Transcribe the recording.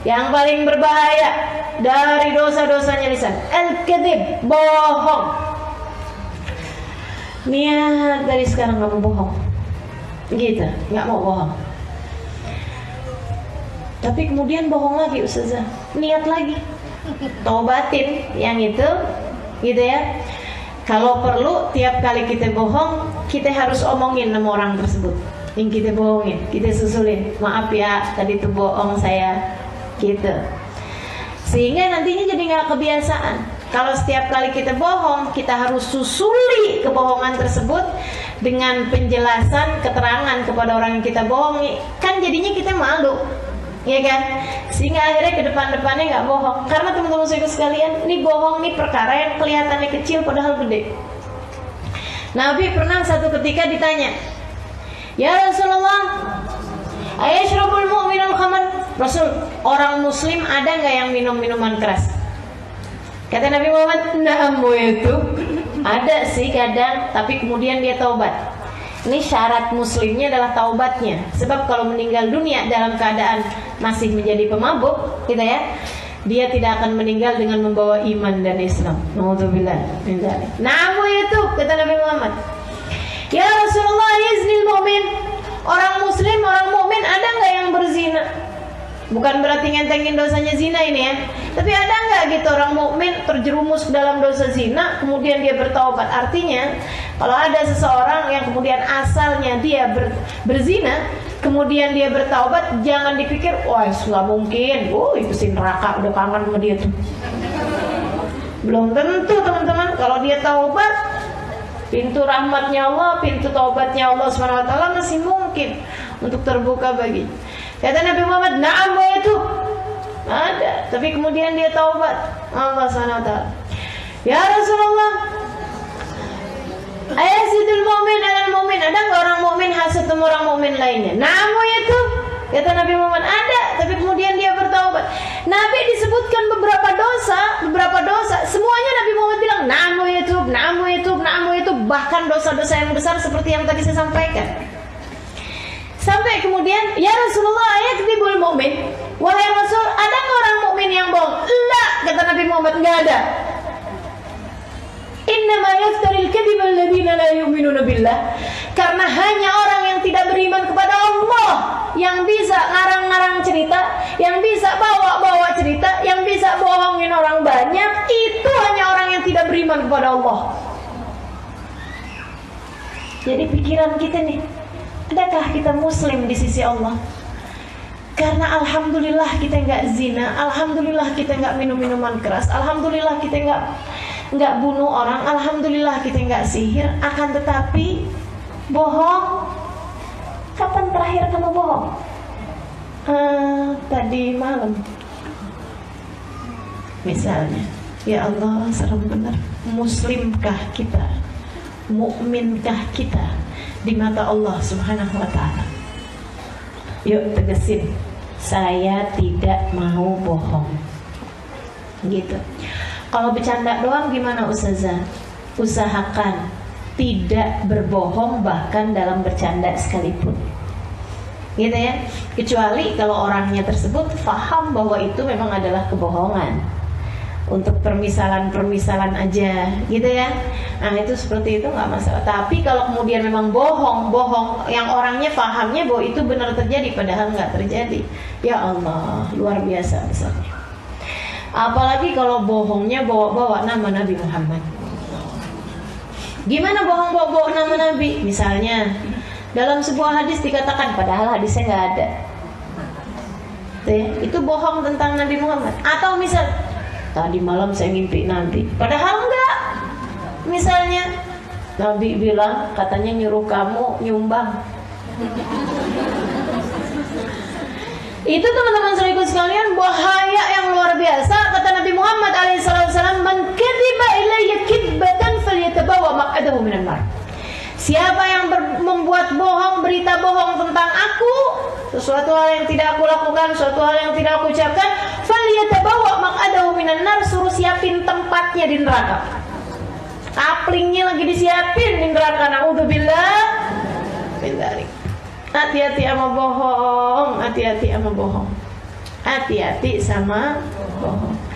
Yang paling berbahaya dari dosa-dosanya lisan, al-kadzib, bohong. Niat dari sekarang nggak mau bohong, gitu, nggak mau bohong. Tapi kemudian bohong lagi Ustazah, niat lagi, taubatin yang itu, gitu ya. Kalau perlu tiap kali kita bohong, kita harus omongin sama orang tersebut yang kita bohongin, kita susulin, maaf ya tadi itu bohong saya, gitu. Sehingga nantinya jadi nggak kebiasaan. Kalau setiap kali kita bohong, kita harus susuli kebohongan tersebut dengan penjelasan, keterangan kepada orang yang kita bohongi. Kan jadinya kita malu, ya kan? Sehingga akhirnya ke depan-depannya nggak bohong. Karena teman-teman saya sekalian, ini bohong nih perkara yang kelihatannya kecil padahal gede. Nabi pernah satu ketika ditanya, ya Rasulullah, ayashrabul mu'minul khamar? Rasul, orang muslim ada nggak yang minum minuman keras? Kata Nabi Muhammad, na'am itu ada sih kadang, tapi kemudian dia taubat. Ini syarat muslimnya adalah taubatnya. Sebab kalau meninggal dunia dalam keadaan masih menjadi pemabuk, gitu ya, dia tidak akan meninggal dengan membawa iman dan Islam. Nauzubillah min dzalik. Na'am itu kata Nabi Muhammad. Ya Rasulullah, yaznil mu'min. Orang muslim, orang mukmin ada nggak yang berzina? Bukan berarti ngentengin dosanya zina ini ya, tapi ada nggak gitu orang mukmin terjerumus ke dalam dosa zina kemudian dia bertaubat? Artinya kalau ada seseorang yang kemudian asalnya dia berzina kemudian dia bertaubat, jangan dipikir wah nggak mungkin, itu si neraka udah kangen sama dia tuh. Belum tentu teman-teman. Kalau dia taubat, pintu rahmatnya Allah, pintu taubatnya Allah SWT masih mungkin untuk terbuka bagi. Kata Nabi Muhammad, na'am wa yatub. Ada, tapi kemudian dia taubat Allah SWT. Ya Rasulullah, ayasidul mu'min alal mu'min. Ada nggak orang mu'min hasad sama orang mu'min lainnya? Na'am wa yatub. Kata Nabi Muhammad, ada, tapi kemudian dia bertaubat. Nabi disebutkan beberapa dosa, semuanya Nabi Muhammad bilang na'am wa yatub, na'am wa yatub, na'am wa yatub. Bahkan dosa-dosa yang besar seperti yang tadi saya sampaikan. Sampai kemudian, ya Rasulullah, ayakdzibul mu'min. Wahai Rasul, ada nggak orang mukmin yang bohong? La, kata Nabi Muhammad, nggak ada. Innama yaftaril kadhiba alladziina la yu'minuna billah. Karena hanya orang yang tidak beriman kepada Allah yang bisa ngarang-ngarang cerita, yang bisa bawa-bawa cerita, yang bisa bohongin orang banyak. Itu hanya orang yang tidak beriman kepada Allah. Jadi pikiran kita nih, adakah kita muslim di sisi Allah? Karena alhamdulillah kita nggak zina, alhamdulillah kita nggak minum minuman keras, alhamdulillah kita nggak bunuh orang, alhamdulillah kita nggak sihir. Akan tetapi bohong. Kapan terakhir kamu bohong? Tadi malam misalnya. Ya Allah, serem benar. Muslimkah kita? Mukminkah kita di mata Allah Subhanahu wa ta'ala? Yuk tegesin, saya tidak mau bohong. Gitu. Kalau bercanda doang gimana Ustazah? Usahakan tidak berbohong bahkan dalam bercanda sekalipun. Gitu ya. Kecuali kalau orangnya tersebut paham bahwa itu memang adalah kebohongan. Untuk permisalan aja, gitu ya. Nah itu seperti itu nggak masalah. Tapi kalau kemudian memang bohong yang orangnya pahamnya bahwa itu benar terjadi padahal nggak terjadi, ya Allah, luar biasa besarnya. Apalagi kalau bohongnya bawa-bawa nama Nabi Muhammad. Gimana bohong bawa nama Nabi? Misalnya dalam sebuah hadis dikatakan padahal hadisnya nggak ada. Itu bohong tentang Nabi Muhammad. Atau misal tadi malam saya ngimpi Nabi, padahal enggak. Misalnya Nabi bilang katanya nyuruh kamu nyumbang. Itu teman-teman saudaraku sekalian bahaya yang luar biasa. Kata Nabi Muhammad alaihissalam, man kadziba ilayya kidbatan falyatabawa maq'adahu minan nar. Siapa yang membuat bohong, berita bohong tentang aku, sesuatu hal yang tidak aku lakukan, sesuatu hal yang tidak aku ucapkan, falyatabawa maq'adahu minan nar, suruh siapin tempatnya di neraka. Kaplingnya lagi disiapin di neraka. Naudzubillah min dzalik. Hati-hati sama bohong, hati-hati sama bohong. hati-hati sama bohong.